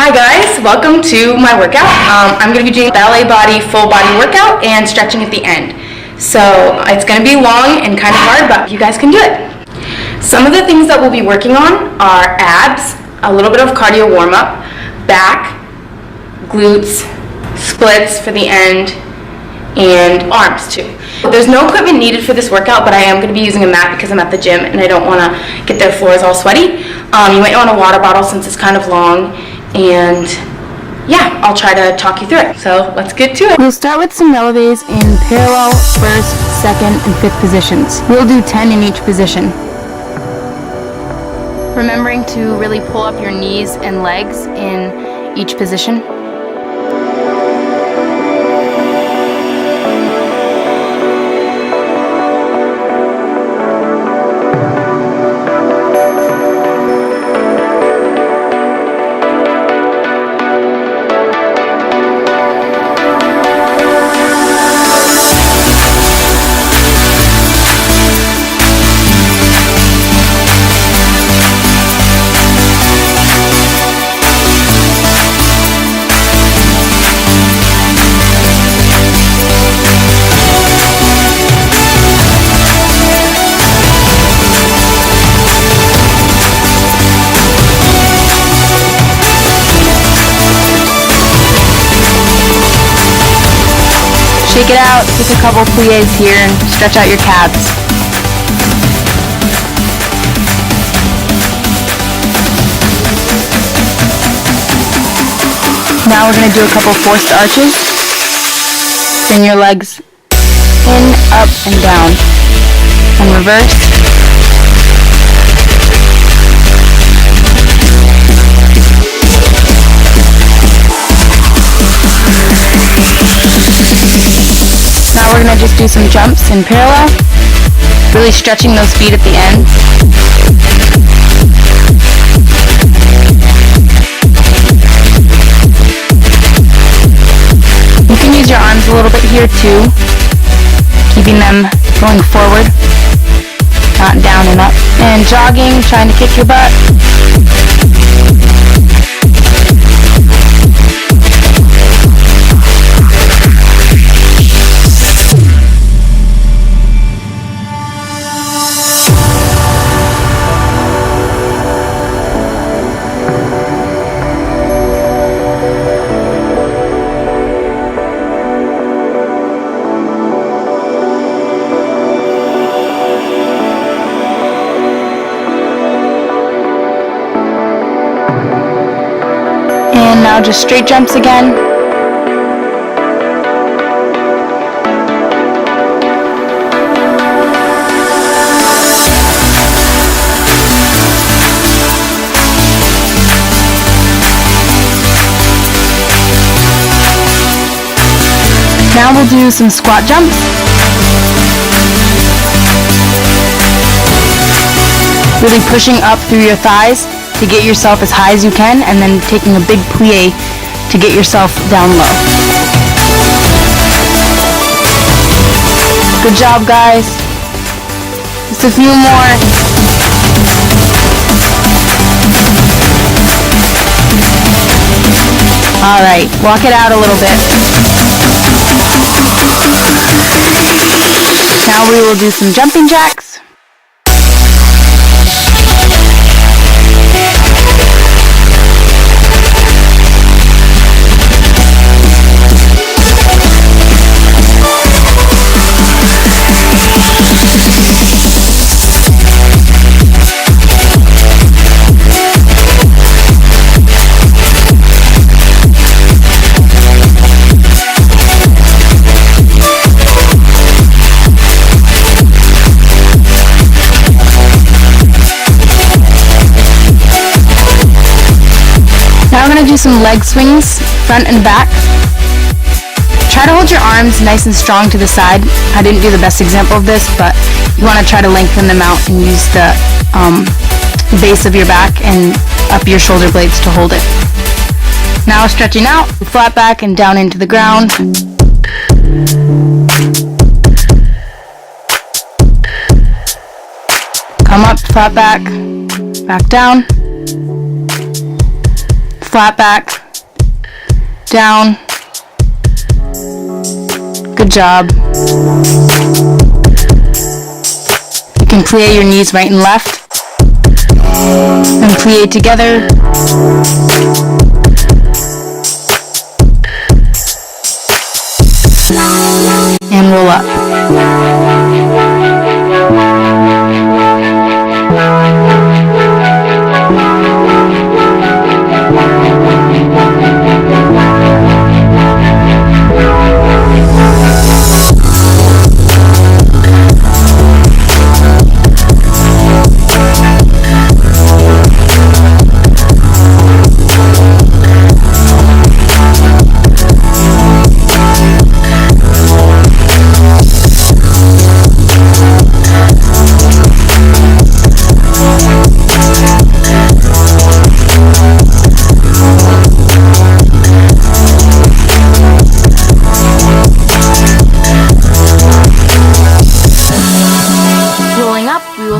Hi guys, welcome to my workout. I'm going to be doing ballet body, full body workout and stretching at the end. So it's going to be long and kind of hard, but you guys can do it. Some of the things that we'll be working on are abs, a little bit of cardio warm-up, back, glutes, splits for the end, and arms too. There's no equipment needed for this workout, but I am going to be using a mat because I'm at the gym and I don't want to get their floors all sweaty. You might want a water bottle since it's kind of long, and yeah, I'll try to talk you through it. So let's get to it. We'll start with some releves in parallel, first, second, and fifth positions. We'll do 10 in each position. Remembering to really pull up your knees and legs in each position. Shake it out, take a couple pliés here and stretch out your calves. Now we're going to do a couple forced arches. Bring your legs in, up, and down. And reverse. Now we're going to just do some jumps in parallel, really stretching those feet at the end. You can use your arms a little bit here too, keeping them going forward, not down and up. And jogging, trying to kick your butt. And now just straight jumps again. Now we'll do some squat jumps. Really pushing up through your thighs to get yourself as high as you can, and then taking a big plie to get yourself down low. Good job, guys. Just a few more. All right, walk it out a little bit. Now we will do some jumping jacks. Now we're going to do some leg swings, front and back. Try to hold your arms nice and strong to the side. I didn't do the best example of this, but you want to try to lengthen them out and use the base of your back and up your shoulder blades to hold it. Now stretching out, flat back and down into the ground. Come up, flat back, back down. flat back, down. Good job. You can plie your knees right and left, and plie together. And roll up.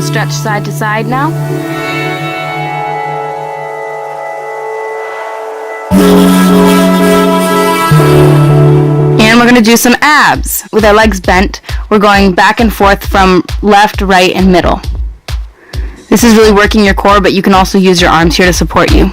Stretch side to side now. And we're going to do some abs. With our legs bent, we're going back and forth from left, right, and middle. This is really working your core, but you can also use your arms here to support you.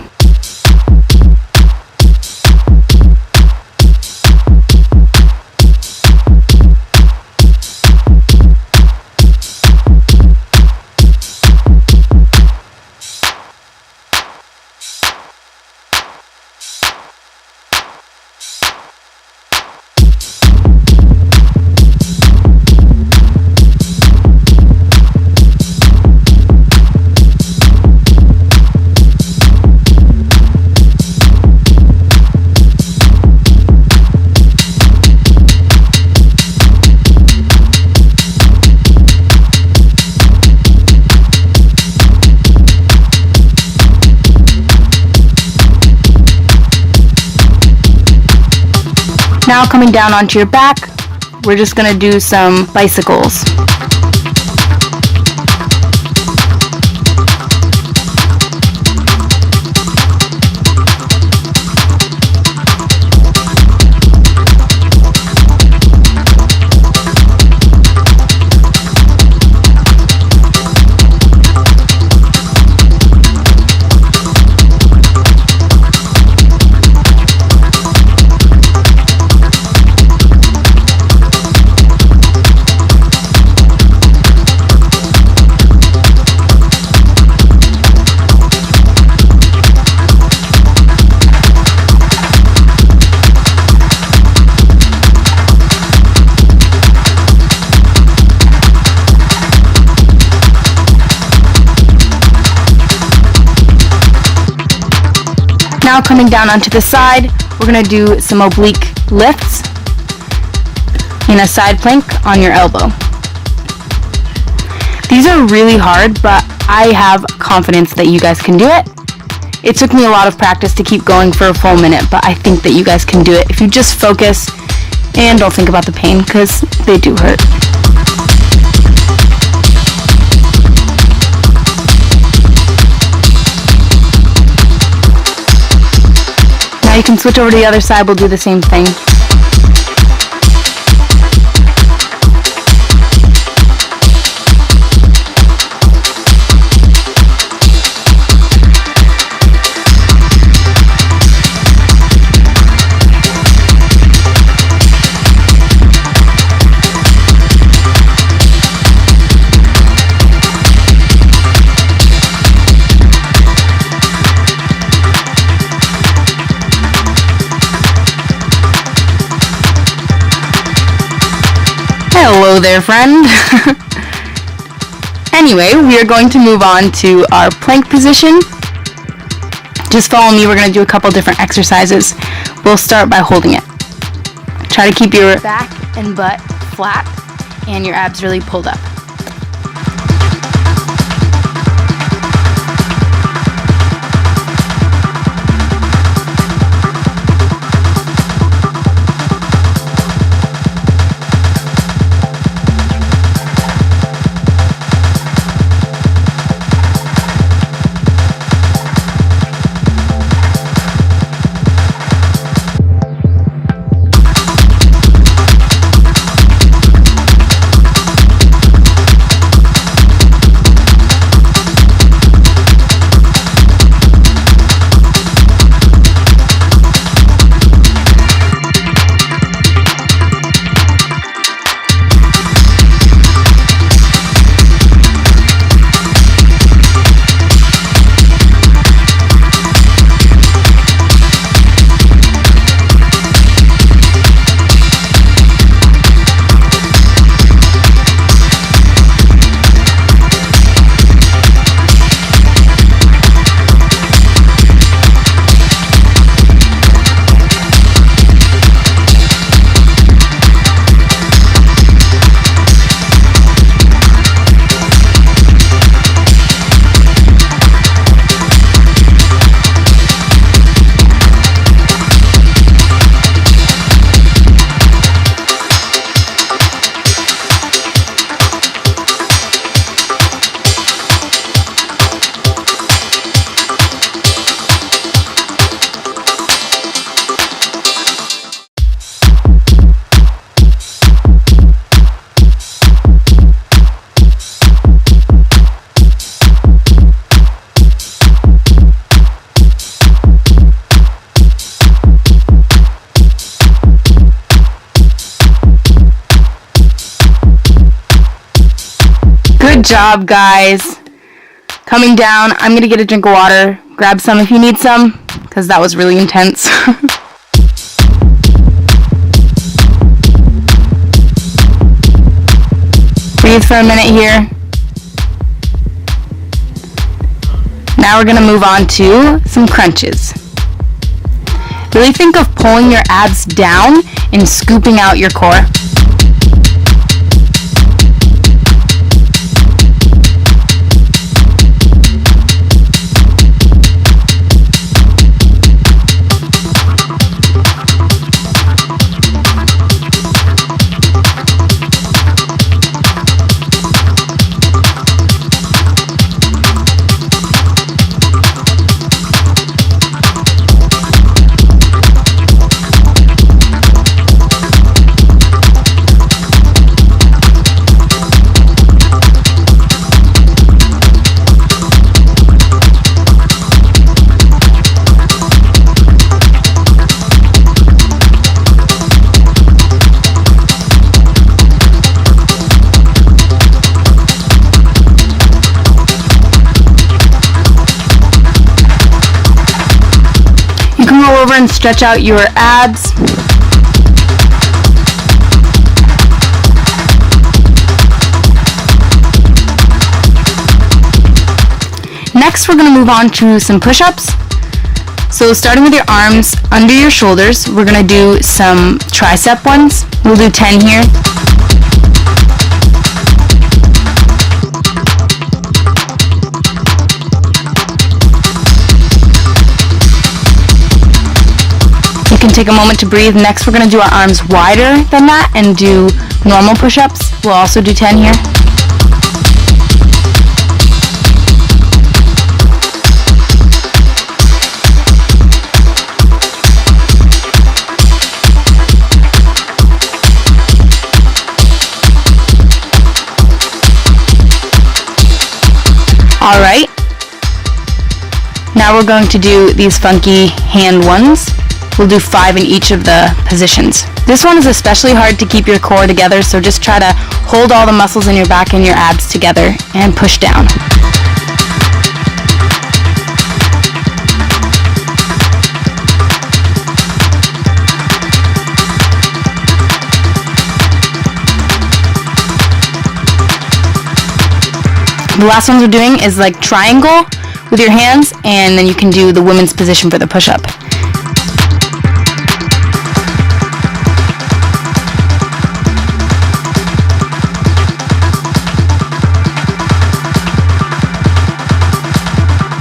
Now coming down onto your back, we're just going to do some bicycles. Now coming down onto the side, we're going to do some oblique lifts in a side plank on your elbow. These are really hard, but I have confidence that you guys can do it. It took me a lot of practice to keep going for a full minute, but I think that you guys can do it if you just focus and don't think about the pain, because they do hurt. Now you can switch over to the other side, we'll do the same thing. Hello there, friend. Anyway, we are going to move on to our plank position. Just follow me. We're going to do a couple different exercises. We'll start by holding it. Try to keep your back and butt flat and your abs really pulled up. job, guys. Coming down, I'm gonna get a drink of water. Grab some if you need some, because that was really intense. Breathe for a minute here. Now we're gonna move on to some crunches. Really think of pulling your abs down and scooping out your core. Roll over and stretch out your abs. Next, we're going to move on to some push-ups. So starting with your arms under your shoulders, we're going to do some tricep ones. We'll do 10 here. You can take a moment to breathe. Next, we're going to do our arms wider than that and do normal push-ups. We'll also do 10 here. All right. Now we're going to do these funky hand ones. We'll do 5 in each of the positions. This one is especially hard to keep your core together, so just try to hold all the muscles in your back and your abs together and push down. The last ones we're doing is like triangle with your hands, and then you can do the women's position for the push-up.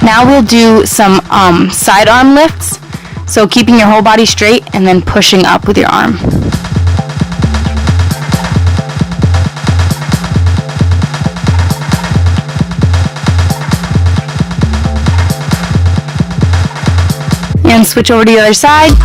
Now we'll do some side arm lifts. So keeping your whole body straight and then pushing up with your arm. And switch over to the other side.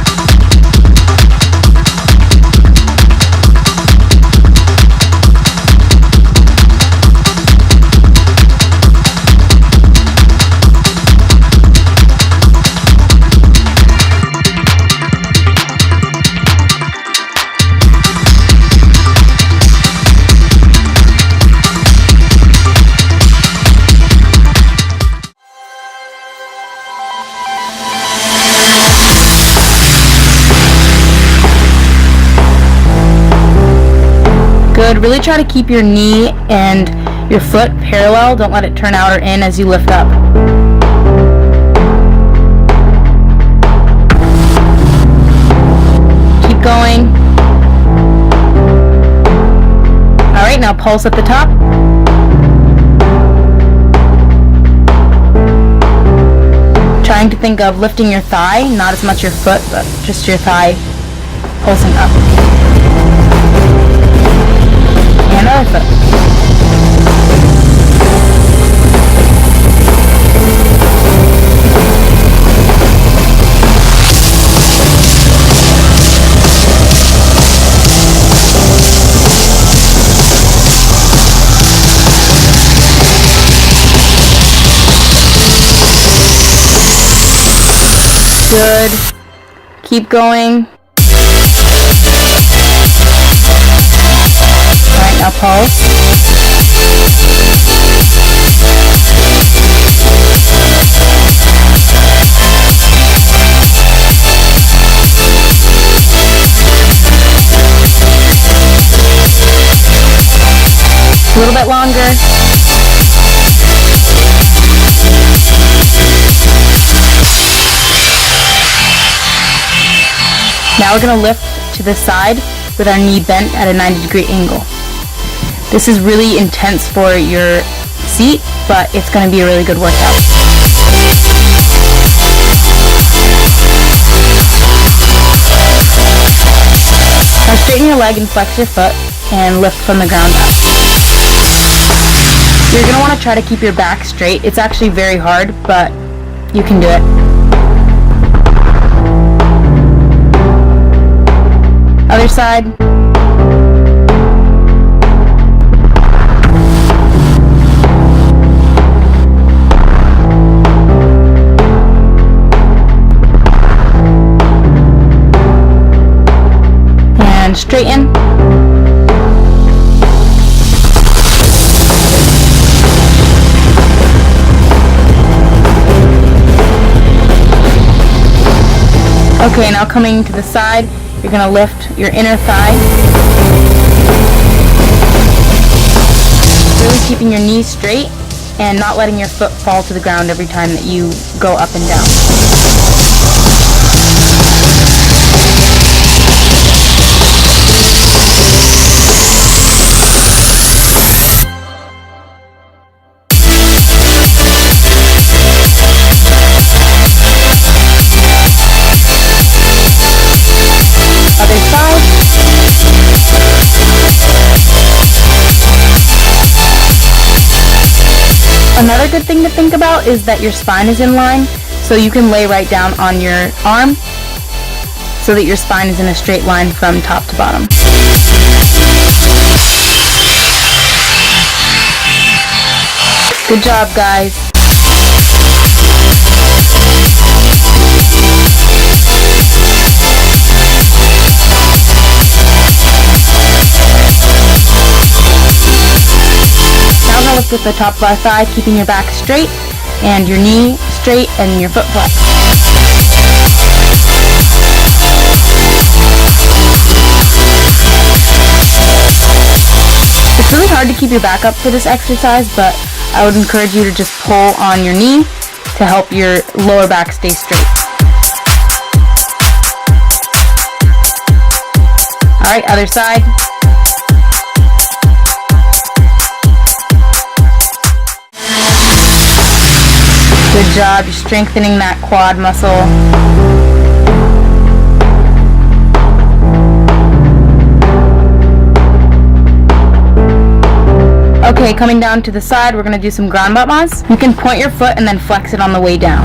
Good. Really try to keep your knee and your foot parallel. Don't let it turn out or in as you lift up. Keep going. Alright, now pulse at the top. Trying to think of lifting your thigh, not as much your foot, but just your thigh pulsing up. And other foot. Good. Keep going. Alright, now pulse. little bit longer. Now we're going to lift to the side with our knee bent at a 90-degree angle. This is really intense for your seat, but it's going to be a really good workout. Now straighten your leg and flex your foot and lift from the ground up. You're going to want to try to keep your back straight. It's actually very hard, but you can do it. Other side. And straighten. Okay, now coming to the side, you're going to lift your inner thigh. Really keeping your knees straight and not letting your foot fall to the ground every time that you go up and down. Another good thing to think about is that your spine is in line, so you can lay right down on your arm so that your spine is in a straight line from top to bottom. Good job, guys. Lift with the top of our thigh, keeping your back straight and your knee straight and your foot flexed. It's really hard to keep your back up for this exercise, but I would encourage you to just pull on your knee to help your lower back stay straight. Alright, other side. Good job, you're strengthening that quad muscle. Okay, coming down to the side, we're going to do some ground battements. You can point your foot and then flex it on the way down.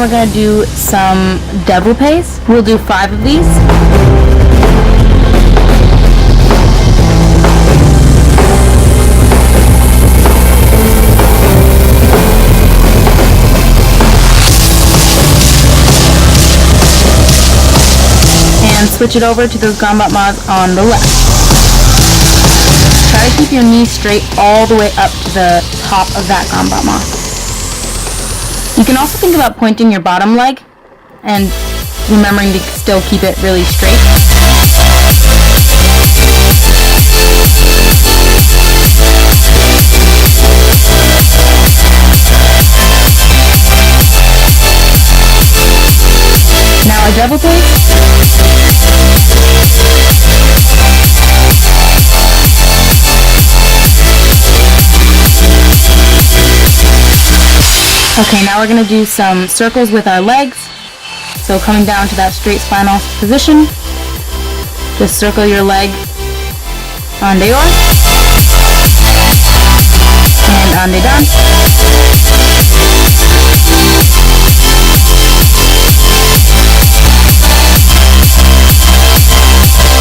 We're going to do some développés. We'll do 5 of these. And switch it over to those ground battements on the left. Try to keep your knees straight all the way up to the top of that ground battement. You can also think about pointing your bottom leg and remembering to still keep it really straight. Now a développé. Okay, now we're going to do some circles with our legs. So coming down to that straight spinal position, just circle your leg en dehors and en dedans.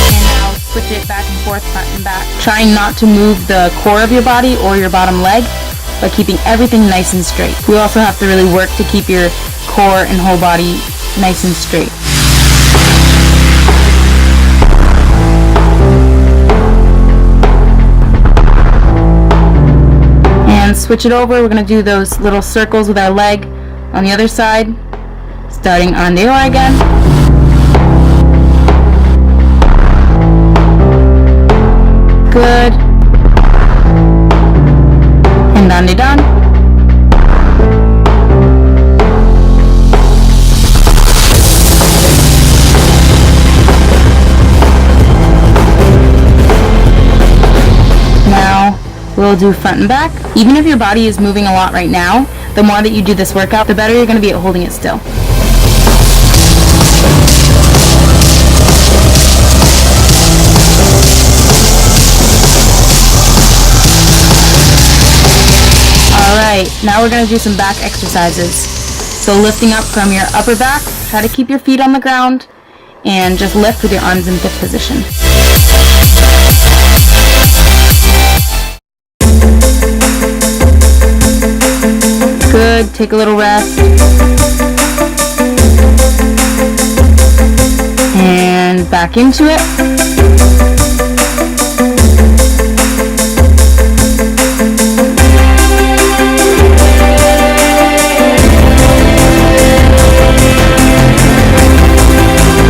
And now switch it back and forth, front and back. Trying not to move the core of your body or your bottom leg, but keeping everything nice and straight. You also have to really work to keep your core and whole body nice and straight. And switch it over. We're going to do those little circles with our leg on the other side, starting on the O again. Good. And down, down. We'll do front and back. Even if your body is moving a lot right now, the more that you do this workout, the better you're going to be at holding it still. Alright, now we're going to do some back exercises. So lifting up from your upper back, try to keep your feet on the ground, and just lift with your arms in fifth position. Good, take a little rest. And back into it.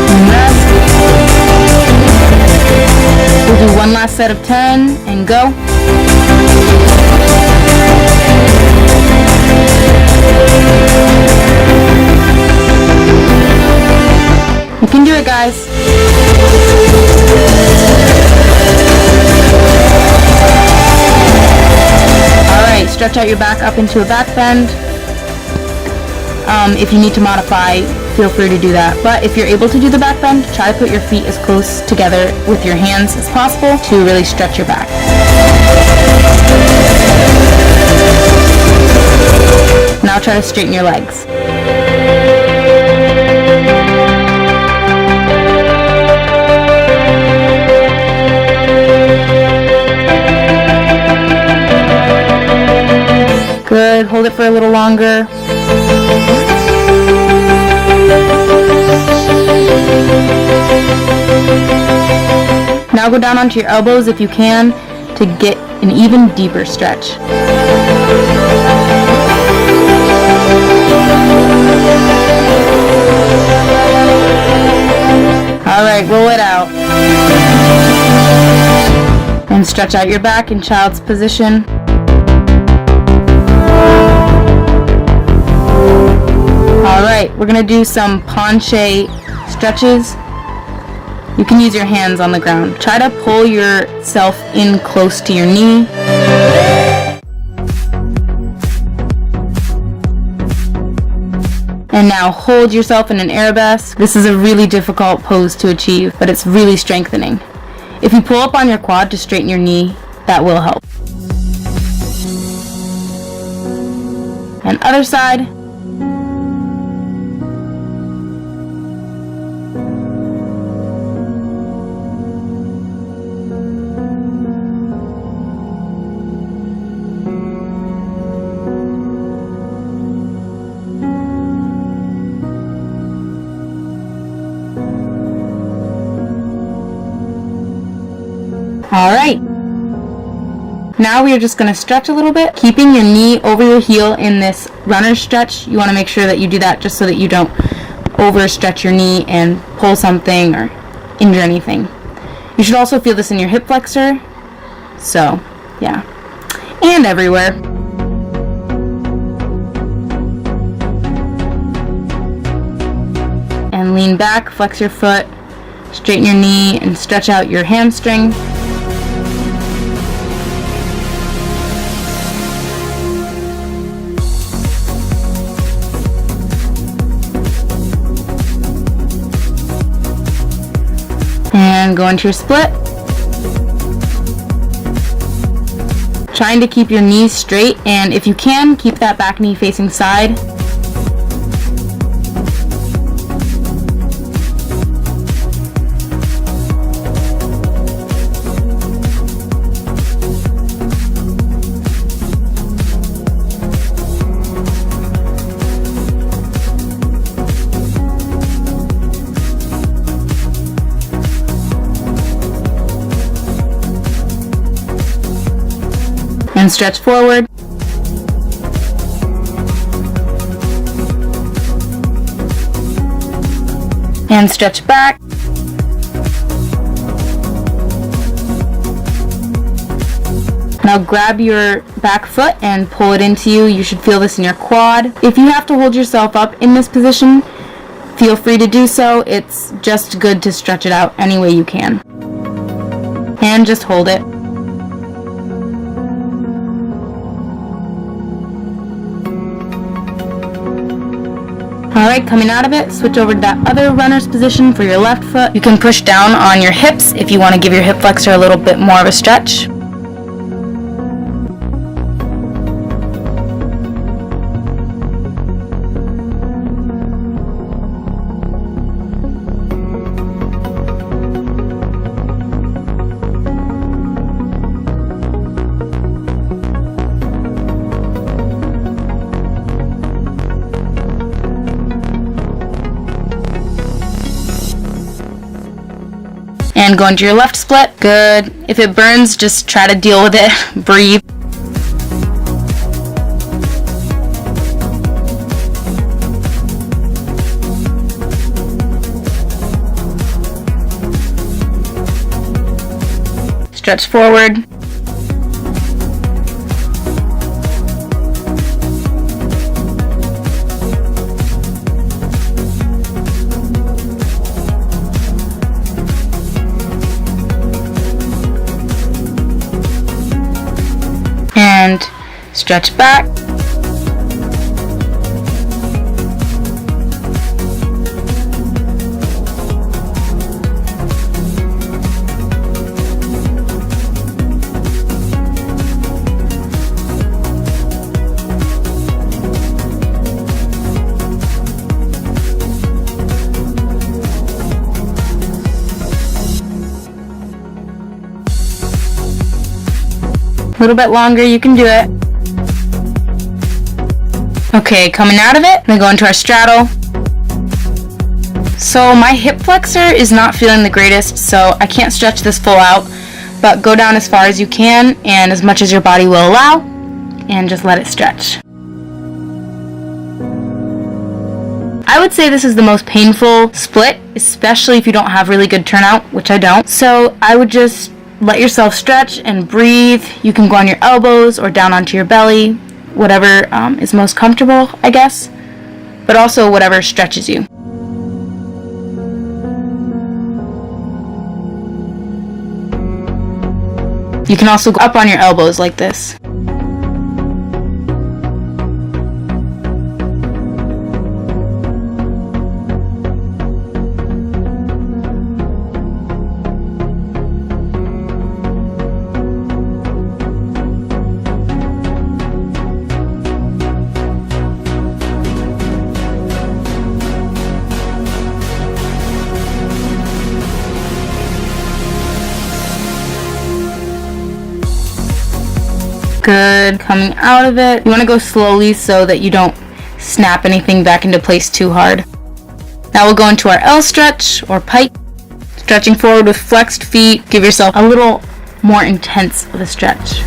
And rest. We'll do one last set of 10 and go. You can do it, guys. Alright, stretch out your back up into a back bend. If you need to modify, feel free to do that. But if you're able to do the back bend, try to put your feet as close together with your hands as possible to really stretch your back. Now try to straighten your legs. Good, hold it for a little longer. Now go down onto your elbows if you can to get an even deeper stretch. Alright, roll it out. And stretch out your back in child's position. Alright, we're going to do some penché stretches. You can use your hands on the ground. Try to pull yourself in close to your knee. And now hold yourself in an arabesque. This is a really difficult pose to achieve, but it's really strengthening. If you pull up on your quad to straighten your knee, that will help. And other side. Alright, now we are just going to stretch a little bit, keeping your knee over your heel in this runner stretch. You want to make sure that you do that just so that you don't overstretch your knee and pull something or injure anything. You should also feel this in your hip flexor, so yeah, and everywhere. And lean back, flex your foot, straighten your knee, and stretch out your hamstring. And go into your split. Trying to keep your knees straight, and if you can, keep that back knee facing side. And stretch forward. And stretch back. Now grab your back foot and pull it into you. You should feel this in your quad. If you have to hold yourself up in this position, feel free to do so. It's just good to stretch it out any way you can. And just hold it. Alright, coming out of it, switch over to that other runner's position for your left foot. You can push down on your hips if you want to give your hip flexor a little bit more of a stretch. And go into your left split. Good. If it burns, just try to deal with it. Breathe. Stretch forward. And stretch back. A little bit longer, you can do it. Okay, coming out of it, we go into our straddle. So my hip flexor is not feeling the greatest, so I can't stretch this full out, but go down as far as you can and as much as your body will allow, and just let it stretch. I would say this is the most painful split, especially if you don't have really good turnout, which I don't. So I would just let yourself stretch and breathe. You can go on your elbows or down onto your belly, whatever is most comfortable, I guess, but also whatever stretches you. You can also go up on your elbows like this. Good. Coming out of it, you want to go slowly so that you don't snap anything back into place too hard. Now we'll go into our L stretch or pike. Stretching forward with flexed feet. Give yourself a little more intense of a stretch.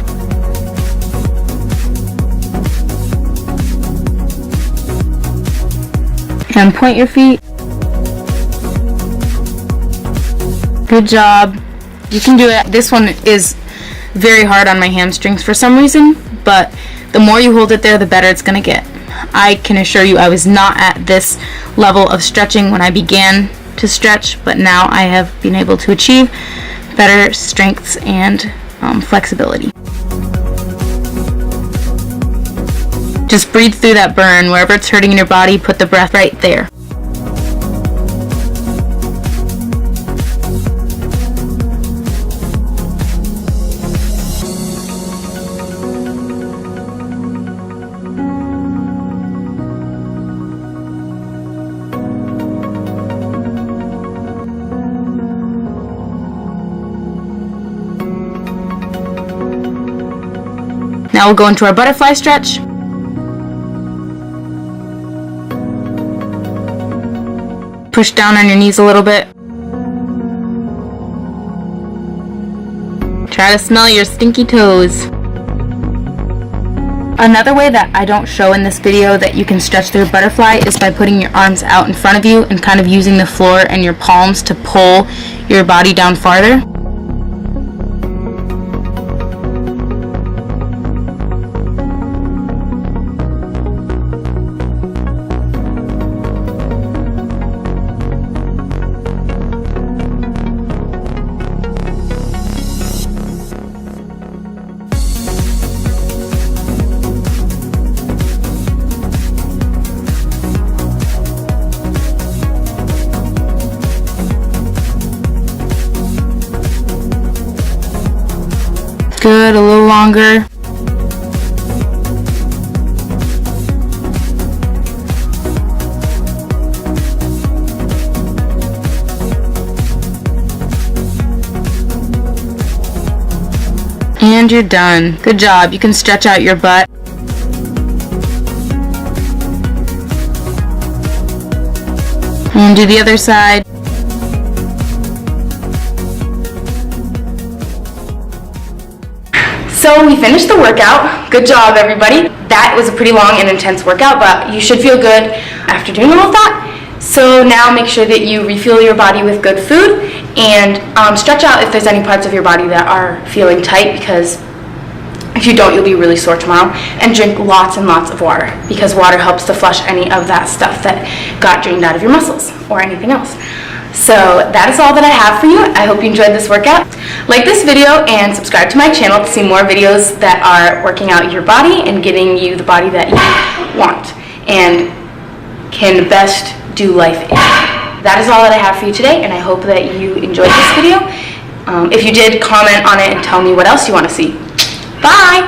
And point your feet. Good job. You can do it. This one is very hard on my hamstrings for some reason, but the more you hold it there, the better it's going to get. I can assure you I was not at this level of stretching when I began to stretch, but now I have been able to achieve better strengths and flexibility. Just breathe through that burn. Wherever it's hurting in your body, put the breath right there. Now we'll go into our butterfly stretch. Push down on your knees a little bit. Try to smell your stinky toes. Another way that I don't show in this video that you can stretch through a butterfly is by putting your arms out in front of you and kind of using the floor and your palms to pull your body down farther. Good, a little longer. And you're done. Good job. You can stretch out your butt. And do the other side. So we finished the workout. Good job, everybody. That was a pretty long and intense workout, but you should feel good after doing all of that. So now make sure that you refuel your body with good food and stretch out if there's any parts of your body that are feeling tight, because if you don't, you'll be really sore tomorrow. And drink lots and lots of water, because water helps to flush any of that stuff that got drained out of your muscles or anything else. So that is all that I have for you. I hope you enjoyed this workout. Like this video and subscribe to my channel to see more videos that are working out your body and getting you the body that you want and can best do life in. That is all that I have for you today, and I hope that you enjoyed this video. If you did, comment on it and tell me what else you want to see. Bye!